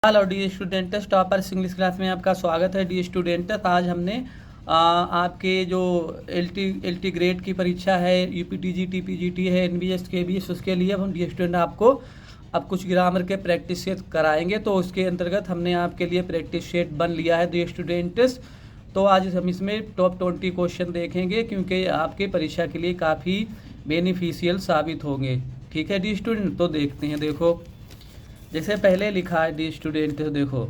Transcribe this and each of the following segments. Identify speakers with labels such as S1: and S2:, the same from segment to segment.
S1: Hello D students, toppers English class में आपका स्वागत है। डी स्टूडेंट्स, आज हमने आपके जो एल टी ग्रेड की परीक्षा है, यूपीटीजी टीपीजीटी है, एनबीएस केबीएस, उसके लिए अब हम डी स्टूडेंट आपको अब कुछ ग्रामर के प्रैक्टिस सेट कराएंगे। तो उसके अंतर्गत हमने आपके लिए प्रैक्टिस सेट बन लिया है डी स्टूडेंट्स। तो आज हम इसमें टॉप 20 क्वेश्चन देखेंगे, क्योंकि आपके परीक्षा के लिए काफ़ी बेनिफिशियल साबित होंगे। ठीक है डी स्टूडेंट, तो देखते हैं। देखो, जैसे पहले लिखा है डी स्टूडेंट, देखो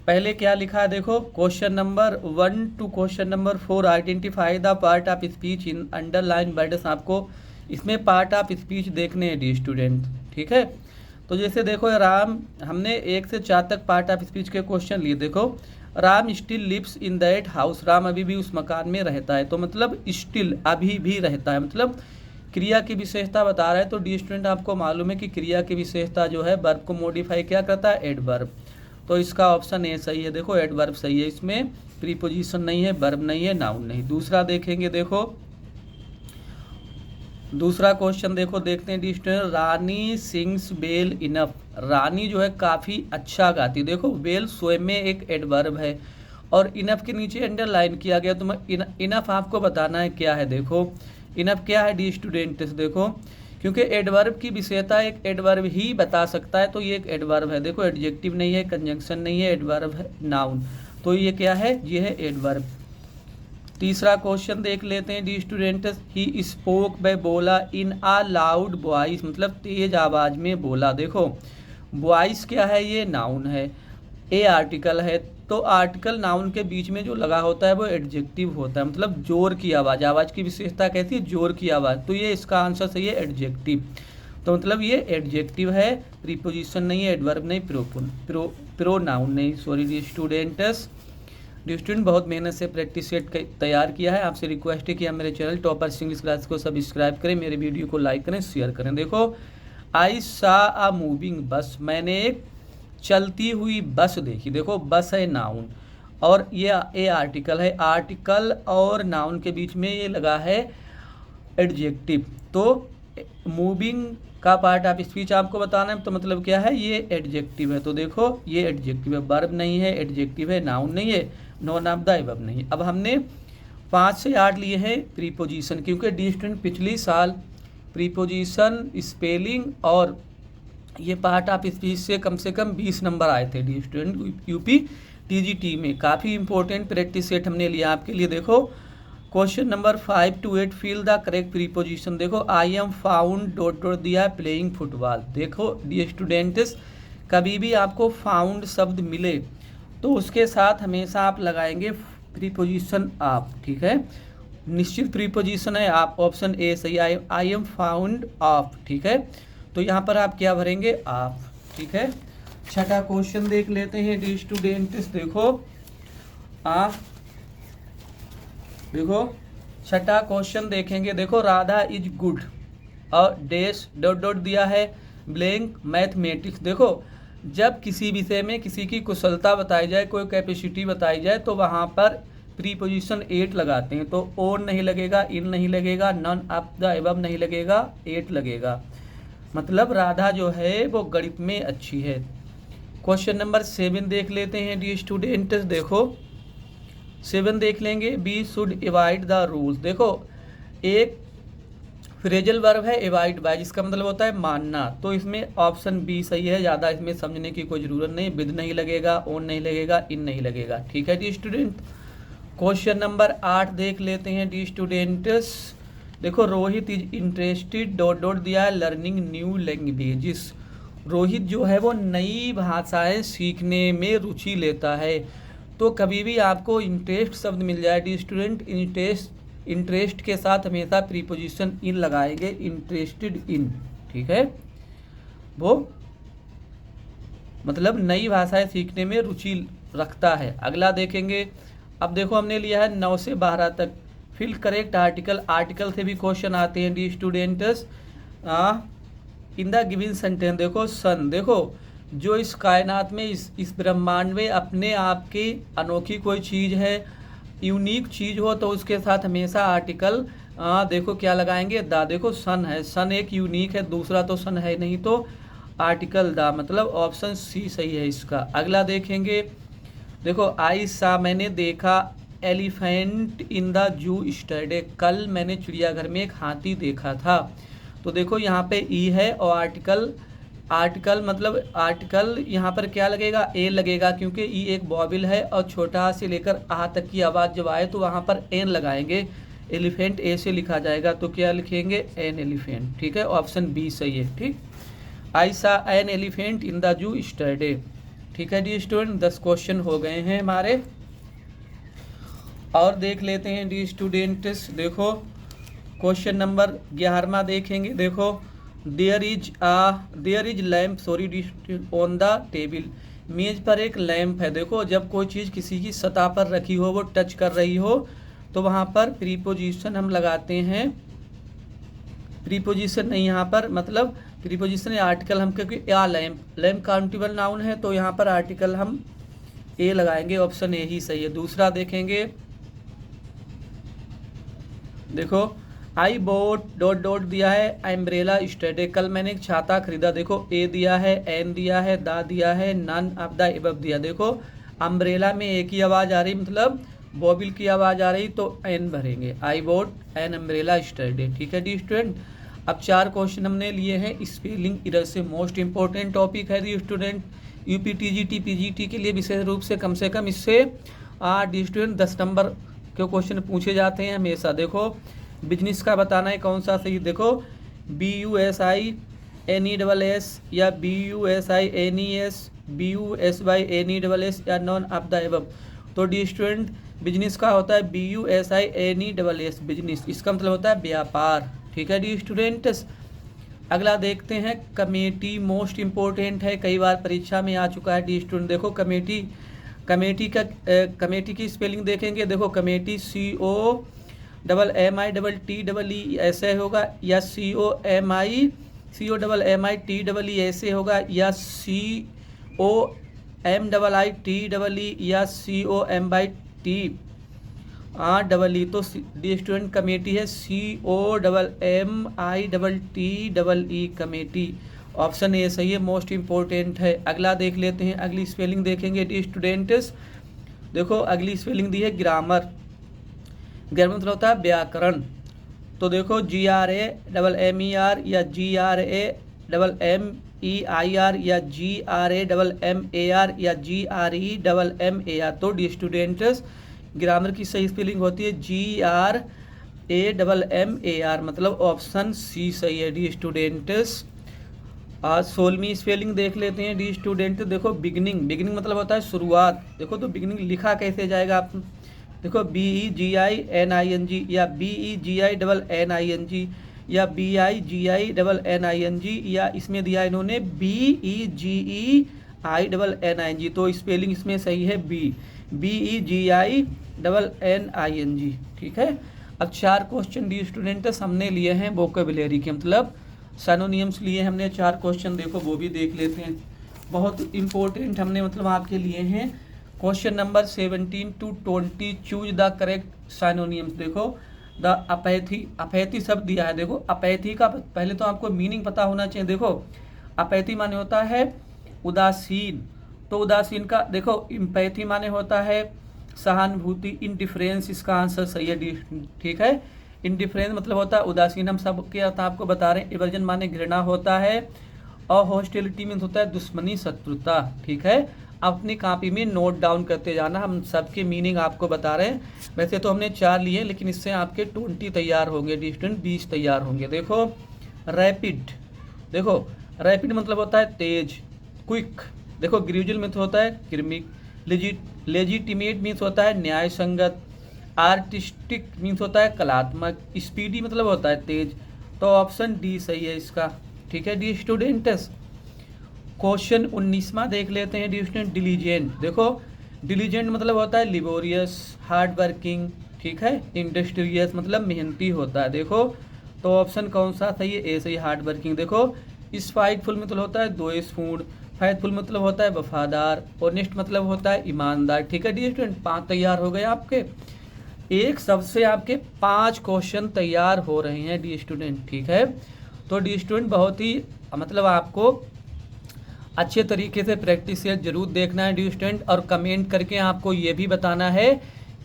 S1: पहले क्या लिखा है। देखो, question number 1 to question number 4, identify the part of speech in underline words. आपको इसमें पार्ट ऑफ स्पीच देखने हैं डी स्टूडेंट। ठीक है, तो जैसे देखो, राम, हमने 1 से 4 तक पार्ट ऑफ स्पीच के क्वेश्चन लिए। देखो, Ram still lives in that house. Ram अभी भी उस मकान में रहता है। तो मतलब स्टिल, अभी भी रहता है, मतलब क्रिया की विशेषता बता रहा है। तो डी स्टूडेंट, आपको मालूम है कि क्रिया की विशेषता जो है वर्ब को मॉडिफाई क्या करता है, एडवर्ब। तो इसका ऑप्शन ए सही है। देखो, एडवर्ब सही है, इसमें प्रीपोजिशन नहीं है, वर्ब नहीं है, नाउन नहीं। दूसरा देखेंगे। देखो, दूसरा क्वेश्चन देखो, देखते हैं डी स्टूडेंट। रानी सिंग्स वेल इनफ। रानी जो है काफ़ी अच्छा गाती। देखो, वेल स्वयं में एक एडवर्ब है और इनफ के नीचे अंडरलाइन किया गया। तो इनफ आपको बताना है क्या है। देखो, इनफ क्या है डी स्टूडेंट्स। देखो, क्योंकि एडवर्ब की विशेषता एक एडवर्ब ही बता सकता है, तो ये एक एडवर्ब है। देखो, एडजेक्टिव नहीं है, कंजंक्शन नहीं है, एडवर्ब है, नाउन। तो ये क्या है, ये है एडवर्ब। तीसरा क्वेश्चन देख लेते हैं डी स्टूडेंट्स। ही स्पोक, वह बोला, इन आ लाउड वॉइस, मतलब तेज आवाज में बोला। देखो, वॉइस क्या है, ये नाउन है, ए आर्टिकल है। तो आर्टिकल नाउन के बीच में जो लगा होता है वो एडजेक्टिव होता है, मतलब जोर की आवाज़। आवाज़ की विशेषता कैसी है, जोर की आवाज़। तो ये इसका आंसर सही है, एडजेक्टिव। तो मतलब ये एडजेक्टिव है, प्रीपोजिशन नहीं है, एडवर्ब नहीं, प्रो नाउन नहीं। Sorry D students, dear student बहुत मेहनत से प्रैक्टिस सेट तैयार किया है। आपसे रिक्वेस्ट है कि आप मेरे चैनल टॉपर्स इंग्लिश क्लास को सब्सक्राइब करें, मेरे वीडियो को लाइक करें, शेयर करें। देखो, आई सा अ मूविंग बस, मैंने एक चलती हुई बस देखी। देखो, बस है नाउन और ये ए आर्टिकल है। आर्टिकल और नाउन के बीच में ये लगा है एडजेक्टिव। तो मूविंग का पार्ट ऑफ स्पीच आपको बताना है, तो मतलब क्या है, ये एडजेक्टिव है। तो देखो, ये एडजेक्टिव है, वर्ब नहीं है, एडजेक्टिव है, नाउन नहीं है, नॉन ऑफ द एबव नहीं है। अब हमने 5 से 8 लिए हैं प्रीपोजिशन, क्योंकि डी स्टूडेंट पिछली साल प्रीपोजिशन, स्पेलिंग और ये पार्ट ऑफ स्पीच से कम 20 नंबर आए थे डी स्टूडेंट यूपी टीजीटी में। काफ़ी इंपॉर्टेंट प्रैक्टिस सेट हमने लिया आपके लिए। देखो, question number 5 to 8, fill the correct preposition. देखो, I am fond dot dot दिया है प्लेइंग फुटबॉल। देखो डी स्टूडेंट्स, कभी भी आपको फाउंड शब्द मिले तो उसके साथ हमेशा आप लगाएंगे प्रीपोजिशन आप। ठीक है, निश्चित प्रीपोजिशन है आप। ऑप्शन ए सही, आई एम फाउंड ऑफ। ठीक है, तो यहाँ पर आप क्या भरेंगे, आप। ठीक है, छठा क्वेश्चन देख लेते हैं डी स्टूडेंट्स। देखो, आप देखो, छठा क्वेश्चन देखेंगे। देखो, राधा इज गुड और डैश डॉट डॉट दिया है ब्लैंक मैथमेटिक्स। देखो, जब किसी विषय में किसी की कुशलता बताई जाए, कोई कैपेसिटी बताई जाए, तो वहाँ पर प्रीपोजिशन 8 लगाते हैं। तो ओन नहीं लगेगा, इन नहीं लगेगा, नन ऑफ द एबव नहीं लगेगा, 8 लगेगा। मतलब राधा जो है वो गणित में अच्छी है। क्वेश्चन नंबर 7 देख लेते हैं डी स्टूडेंट्स। देखो, 7 देख लेंगे। Be should avoid the rules. देखो, एक फ्रेजल वर्ब है एवॉइड बाय, जिसका मतलब होता है मानना। तो इसमें ऑप्शन बी सही है, ज़्यादा इसमें समझने की कोई ज़रूरत नहीं। विद नहीं लगेगा, ओन नहीं लगेगा, इन नहीं लगेगा। ठीक है डी स्टूडेंट, क्वेश्चन नंबर 8 देख लेते हैं डी स्टूडेंट्स। देखो, Rohit is interested dot dot दिया है लर्निंग न्यू लैंग्वेजेस। रोहित जो है वो नई भाषाएं सीखने में रुचि लेता है। तो कभी भी आपको इंटरेस्ट शब्द मिल जाए डी स्टूडेंट, इंटरेस्ट के साथ हमेशा प्रीपोजिशन इन लगाएंगे, इंटरेस्टेड इन। ठीक है, वो मतलब नई भाषाएं सीखने में रुचि रखता है। अगला देखेंगे। अब देखो, हमने लिया है 9 से 12 तक। फिल करेक्ट आर्टिकल, आर्टिकल से भी क्वेश्चन आते हैं the students. In the given sentence. देखो, सन, देखो जो इस कायनात में, इस ब्रह्मांड में अपने आप की अनोखी कोई चीज़ है, यूनिक चीज़ हो, तो उसके साथ हमेशा आर्टिकल देखो क्या लगाएंगे, द। देखो, सन है, सन एक यूनिक है, दूसरा तो सन है नहीं। तो आर्टिकल द, मतलब ऑप्शन सी सही है इसका। अगला देखेंगे, देखो आई सा, मैंने देखा एलिफेंट इन द जू स्टरडे, कल मैंने चिड़ियाघर में एक हाथी देखा था। तो देखो यहाँ पे ई है और आर्टिकल मतलब आर्टिकल यहाँ पर क्या लगेगा, ए लगेगा, क्योंकि ई एक वॉवेल है और छोटा से लेकर आ तक की आवाज़ जब आए तो वहाँ पर एन लगाएंगे। एलिफेंट ए से लिखा जाएगा तो क्या लिखेंगे, एन एलिफेंट। ठीक है, ऑप्शन बी सही है। ठीक, आई सा an elephant in the zoo स्टरडे। ठीक है डी स्टूडेंट, 10 क्वेश्चन हो गए हैं हमारे। और देख लेते हैं डी स्टूडेंट्स, देखो क्वेश्चन नंबर 11वां देखेंगे। देखो there is lamp sorry on the table, मेज पर एक लैंप है। देखो जब कोई चीज़ किसी की सतह पर रखी हो, वो टच कर रही हो, तो वहाँ पर प्रीपोजिशन हम लगाते हैं, प्रीपोजिशन नहीं यहाँ पर, मतलब प्रीपोजिशन या आर्टिकल हम, क्योंकि या लैम्प काउंटेबल नाउन है तो यहाँ पर आर्टिकल हम ए लगाएंगे, ऑप्शन ए ही सही है। दूसरा देखेंगे, देखो आई बोट डॉट डॉट दिया है एम्ब्रेला स्टडे, कल मैंने एक छाता खरीदा। देखो ए दिया है, एन दिया है, दा दिया है, नन ऑफ द एबव दिया। देखो अम्ब्रेला में एक ही आवाज़ आ रही, मतलब बॉबिल की आवाज़ आ रही, तो एन भरेंगे, आई बोट एन अम्ब्रेला स्टडे। ठीक है डी स्टूडेंट। अब 4 क्वेश्चन हमने लिए हैं स्पेलिंग इरर से, मोस्ट इंपॉर्टेंट टॉपिक है dear student, UP TGT PGT के लिए विशेष रूप से कम इससे डी स्टूडेंट 10 नंबर के क्वेश्चन पूछे जाते हैं हमेशा। देखो बिजनेस का बताना है कौन सा सही, देखो BUSINESS या BUSINES, BUSYNESS या नॉन ऑफ द एबव। तो डी स्टूडेंट बिजनेस का होता है BUSINESS, बिजनेस, इसका मतलब होता है व्यापार। ठीक है डी स्टूडेंट्स। अगला देखते हैं कमेटी, मोस्ट इम्पोर्टेंट है, कई बार परीक्षा में आ चुका है डी स्टूडेंट। देखो कमेटी की स्पेलिंग देखेंगे। देखो कमेटी COMMITEE ऐसे होगा, या COMMITEE ऐसे होगा, या COMIITEE या COMITEE। तो डी स्टूडेंट कमेटी है COMMITEE कमेटी, ऑप्शन ए सही है, मोस्ट इम्पोर्टेंट है। अगला देख लेते हैं, अगली स्पेलिंग देखेंगे डी स्टूडेंट्स। देखो अगली स्पेलिंग दी है ग्रामर, ग्रामर मतलब होता है व्याकरण। तो देखो GRAMMER या GRAMMEIR या GRAMMAR या GREMMAR। तो डी स्टूडेंट्स ग्रामर की सही स्पेलिंग होती है GRAMMAR, मतलब ऑप्शन सी सही है डी स्टूडेंट्स। आज 16वीं स्पेलिंग देख लेते हैं डी स्टूडेंट। देखो बिगनिंग मतलब होता है शुरुआत। देखो तो बिगनिंग लिखा कैसे जाएगा आप, देखो BEGINING या BEGINNING या BIGINNING, या इसमें दिया इन्होंने BEGEINNING। तो स्पेलिंग इसमें सही है BEGINNING। ठीक है। अब 4 क्वेश्चन डी स्टूडेंट्स हमने लिए हैं वोकेबुलरी के, मतलब सिनोनिम्स लिए हमने 4 क्वेश्चन। देखो वो भी देख लेते हैं, बहुत इंपॉर्टेंट हमने मतलब आपके लिए हैं। Question number 17 to 20, choose the correct synonyms. देखो द अपैथी शब्द दिया है। देखो अपैथी का पहले तो आपको मीनिंग पता होना चाहिए। देखो अपैथी माने होता है उदासीन, तो उदासीन का देखो इम्पैथी माने होता है सहानुभूति। इंडिफरेंस इसका आंसर सही है। ठीक है, इंडिफरेंस मतलब होता है उदासीन, हम सब के अर्थ आपको बता रहे हैं। एवर्जन माने घृणा होता है, और हॉस्टिलिटी मीन्स होता है दुश्मनी, शत्रुता। ठीक है, अपनी कॉपी में नोट डाउन करते जाना, हम सबके मीनिंग आपको बता रहे हैं। वैसे तो हमने 4 लिए, लेकिन इससे आपके 20 तैयार होंगे डी स्टूडेंट, 20 तैयार होंगे। देखो रैपिड, देखो रैपिड मतलब होता है तेज, क्विक। देखो ग्रेजुअल मीन्स होता है क्रमिक, लेजिटिमेट मीन्स होता है न्याय संगत, आर्टिस्टिक मीन्स होता है कलात्मक, स्पीडी मतलब होता है तेज। तो ऑप्शन डी सही है इसका। ठीक है डी स्टूडेंट्स। क्वेश्चन 19वां देख लेते हैं डी स्टूडेंट, डिलीजेंट। देखो डिलीजेंट मतलब होता है लिबोरियस, हार्ड वर्किंग। ठीक है, इंडस्ट्रियस मतलब मेहनती होता है। देखो तो ऑप्शन कौन सा सही है, ए सही, हार्ड वर्किंग। देखो स्पाइटफुल मतलब होता है दोषपूर्ण, फैथफुल मतलब होता है वफादार, ऑनेस्ट मतलब होता है ईमानदार। ठीक है डी स्टूडेंट, 5 तैयार हो गए आपके। एक सबसे आपके 5 क्वेश्चन तैयार हो रहे हैं डी स्टूडेंट। ठीक है, तो डी स्टूडेंट बहुत ही मतलब आपको अच्छे तरीके से प्रैक्टिस सेट जरूर देखना है डी स्टूडेंट, और कमेंट करके आपको ये भी बताना है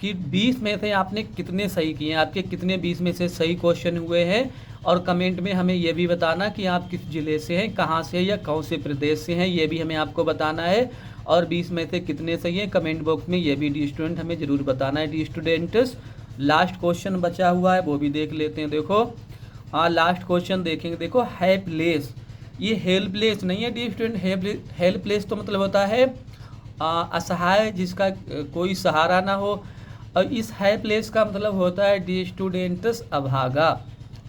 S1: कि 20 में से आपने कितने सही किए हैं, आपके कितने 20 में से सही क्वेश्चन हुए हैं। और कमेंट में हमें ये भी बताना कि आप किस ज़िले से हैं, कहाँ से या कौन से प्रदेश से हैं, ये भी हमें आपको बताना है। और 20 में से कितने सही हैं कमेंट बॉक्स में ये भी डी स्टूडेंट हमें ज़रूर बताना है डी स्टूडेंट्स। लास्ट क्वेश्चन बचा हुआ है वो भी देख लेते हैं। देखो लास्ट क्वेश्चन देखेंगे। देखो हेल्पलेस, ये हेल्पलेस नहीं है डी स्टूडेंट। हेल्पलेस तो मतलब होता है असहाय, जिसका कोई सहारा ना हो। और इस हेल्पलेस का मतलब होता है डी स्टूडेंट्स अभागा।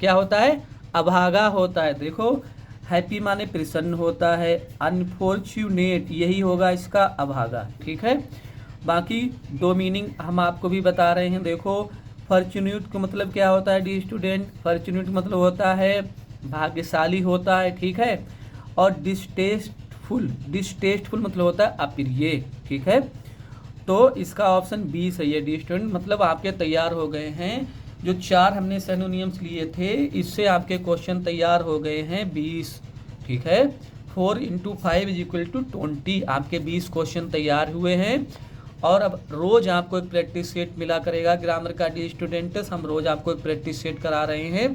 S1: क्या होता है? अभागा होता है। देखो हैप्पी माने प्रसन्न होता है, अनफॉर्चुनेट यही होगा इसका अभागा, ठीक है। बाकी दो मीनिंग हम आपको भी बता रहे हैं। देखो फॉर्चुनेट का मतलब क्या होता है डी स्टूडेंट? फॉर्चुनेट मतलब होता है भाग्यशाली होता है, ठीक है। और डिस्टेस्टफुल मतलब होता है अप्रिय, ठीक है। तो इसका ऑप्शन बी सही है डी स्टूडेंट। मतलब आपके तैयार हो गए हैं, जो 4 हमने सिनोनिम्स लिए थे इससे आपके क्वेश्चन तैयार हो गए हैं 20, ठीक है। 4 × 5 = 20 आपके 20 क्वेश्चन तैयार हुए हैं। और अब रोज़ आपको एक प्रैक्टिस सेट मिला करेगा ग्रामर का डी स्टूडेंट्स। हम रोज़ आपको एक प्रैक्टिस सेट करा रहे हैं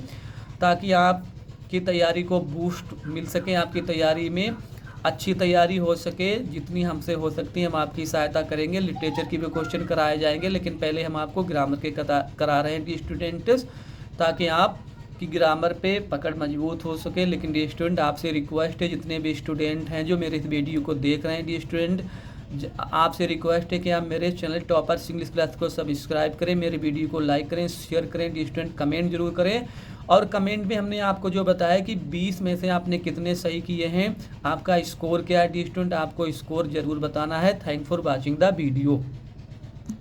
S1: ताकि आपकी तैयारी को बूस्ट मिल सके, आपकी तैयारी में अच्छी तैयारी हो सके। जितनी हमसे हो सकती है हम आपकी सहायता करेंगे। लिटरेचर की भी क्वेश्चन कराए जाएंगे, लेकिन पहले हम आपको ग्रामर के करा रहे हैं डी स्टूडेंट्स, ताकि आपकी ग्रामर पे पकड़ मजबूत हो सके। लेकिन डी स्टूडेंट आपसे रिक्वेस्ट है, जितने भी स्टूडेंट हैं जो मेरे इस वीडियो को देख रहे हैं डी स्टूडेंट, आपसे रिक्वेस्ट है कि आप मेरे चैनल टॉपर्स इंग्लिश क्लास को सब्सक्राइब करें, मेरे वीडियो को लाइक करें, शेयर करें डी स्टूडेंट, कमेंट जरूर करें। और कमेंट में हमने आपको जो बताया कि 20 में से आपने कितने सही किए हैं, आपका स्कोर क्या है डी स्टूडेंट, आपको स्कोर जरूर बताना है। Thank for watching the video.